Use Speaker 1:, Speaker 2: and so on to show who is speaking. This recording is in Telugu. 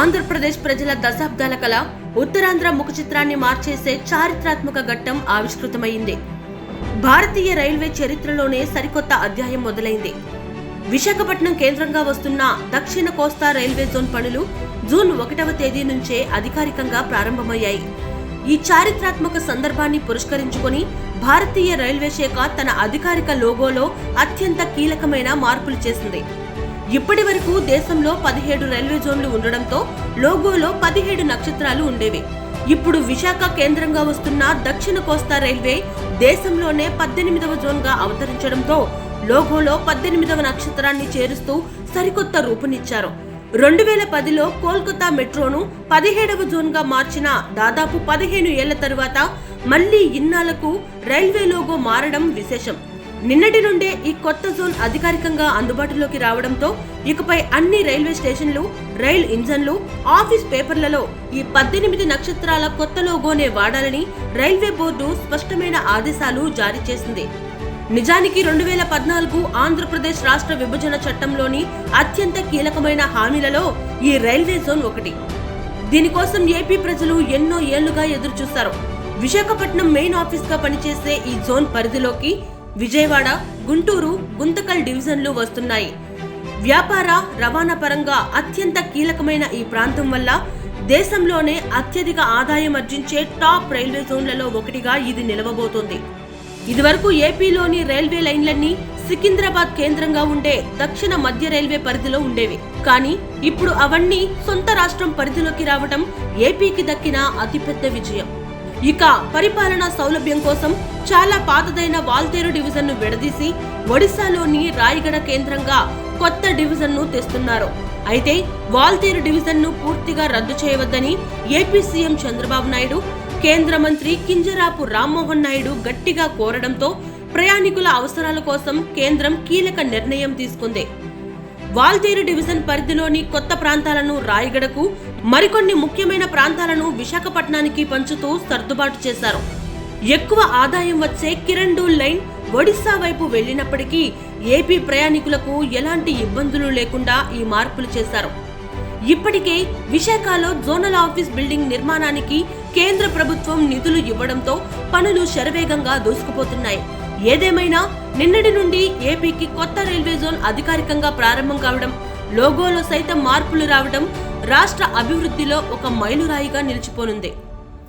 Speaker 1: ఆంధ్రప్రదేశ్ ప్రజల దశాబ్దాల కల ఉత్తరాంధ్ర ముఖ చిత్రాన్ని మార్చేసే చారిత్రాత్మక ఘట్టం ఆవిష్కృతమైంది. భారతీయ రైల్వే చరిత్రలోనే సరికొత్త అధ్యాయం మొదలైంది. విశాఖపట్నం కేంద్రంగా వస్తున్న దక్షిణ కోస్తా రైల్వే జోన్ పనులు జూన్ 1వ తేదీ నుంచే అధికారికంగా ప్రారంభమయ్యాయి. ఈ చారిత్రాత్మక సందర్భాన్ని పురస్కరించుకొని భారతీయ రైల్వే శాఖ తన అధికారిక లోగోలో అత్యంత కీలకమైన మార్పులు చేసింది. ఇప్పటి వరకు దేశంలో 17 రైల్వే జోన్లు ఉండడంతో లోగోలో 17 నక్షత్రాలు ఉండేవి. ఇప్పుడు విశాఖ కేంద్రంగా వస్తున్న దక్షిణ కోస్తా రైల్వే దేశంలోనే 18వ జోన్గా అవతరించడంతో లోగోలో 18వ నక్షత్రాన్ని చేరుస్తూ సరికొత్త రూపునిచ్చారు. 2010లో కోల్కతా మెట్రోను 17వ జోన్గా మార్చిన దాదాపు 15 ఏళ్ల తరువాత మళ్లీ ఇన్నాళ్లకు రైల్వే లోగో మారడం విశేషం. నిన్నటి నుండే ఈ కొత్త జోన్ అధికారికంగా అందుబాటులోకి రావడంతో ఇకపై అన్ని రైల్వే స్టేషన్లు, రైల్ ఇంజన్లు, ఆఫీస్ పేపర్లలో ఈ 18 నక్షత్రాల కొత్త లోగోనే వాడాలని రైల్వే బోర్డు స్పష్టమైన ఆదేశాలు జారీ చేసింది. నిజానికి 2014 ఆంధ్రప్రదేశ్ రాష్ట్ర విభజన చట్టంలోని అత్యంత కీలకమైన హామీలలో ఈ రైల్వే జోన్ ఒకటి. దీనికోసం ఏపీ ప్రజలు ఎన్నో ఏళ్లుగా ఎదురుచూశారు. విశాఖపట్నం మెయిన్ ఆఫీస్ గా పనిచేసే ఈ జోన్ పరిధిలోకి విజయవాడ, గుంటూరు, గుంతకల్ డివిజన్లు వస్తున్నాయి. వ్యాపార, రవాణా పరంగా అత్యంత కీలకమైన ఈ ప్రాంతం వల్ల దేశంలోనే అత్యధిక ఆదాయం ఆర్జించే టాప్ రైల్వే జోన్లలో ఒకటిగా ఇది నిలవబోతోంది. ఇదివరకు ఏపీలోని రైల్వే లైన్లన్నీ సికింద్రాబాద్ కేంద్రంగా ఉండే దక్షిణ మధ్య రైల్వే పరిధిలో ఉండేవి. కానీ ఇప్పుడు అవన్నీ సొంత రాష్ట్రం పరిధిలోకి రావడం ఏపీకి దక్కిన అతిపెద్ద విజయం. ఇక పరిపాలనా సౌలభ్యం కోసం చాలా పాతదైన వాల్తేరు డివిజన్ ను విడదీసి ఒడిశాలోని రాయగడ కేంద్రంగా కొత్త డివిజన్ ను తెస్తున్నారు. అయితే వాల్తేరు డివిజన్ ను పూర్తిగా రద్దు చేయవద్దని ఏపీ సీఎం చంద్రబాబు నాయుడు, కేంద్ర మంత్రి కింజరాపు రామ్మోహన్ నాయుడు గట్టిగా కోరడంతో ప్రయాణికుల అవసరాల కోసం కేంద్రం కీలక నిర్ణయం తీసుకుంది. వాల్తేరు డివిజన్ పరిధిలోని కొత్త ప్రాంతాలను రాయగడకు, మరికొన్ని ముఖ్యమైన ప్రాంతాలను విశాఖపట్నానికి పంచుతూ సర్దుబాటు చేశారు. ఎక్కువ ఆదాయం వచ్చే కిరండూల్ లైన్ ఒడిశా వైపు వెళ్లినప్పటికీ ఏపీ ప్రయాణికులకు ఎలాంటి ఇబ్బందులు లేకుండా ఈ మార్పులు చేశారు. ఇప్పటికే విశాఖలో జోనల్ ఆఫీస్ బిల్డింగ్ నిర్మాణానికి కేంద్ర ప్రభుత్వం నిధులు ఇవ్వడంతో పనులు శరవేగంగా దూసుకుపోతున్నాయి. ఏదేమైనా నిన్నటి నుండి ఏపీకి కొత్త రైల్వే జోన్ అధికారికంగా ప్రారంభం కావడం, లోగోలో సైతం మార్పులు రావడం రాష్ట్ర అభివృద్ధిలో ఒక మైలురాయిగా నిలిచిపోనుంది.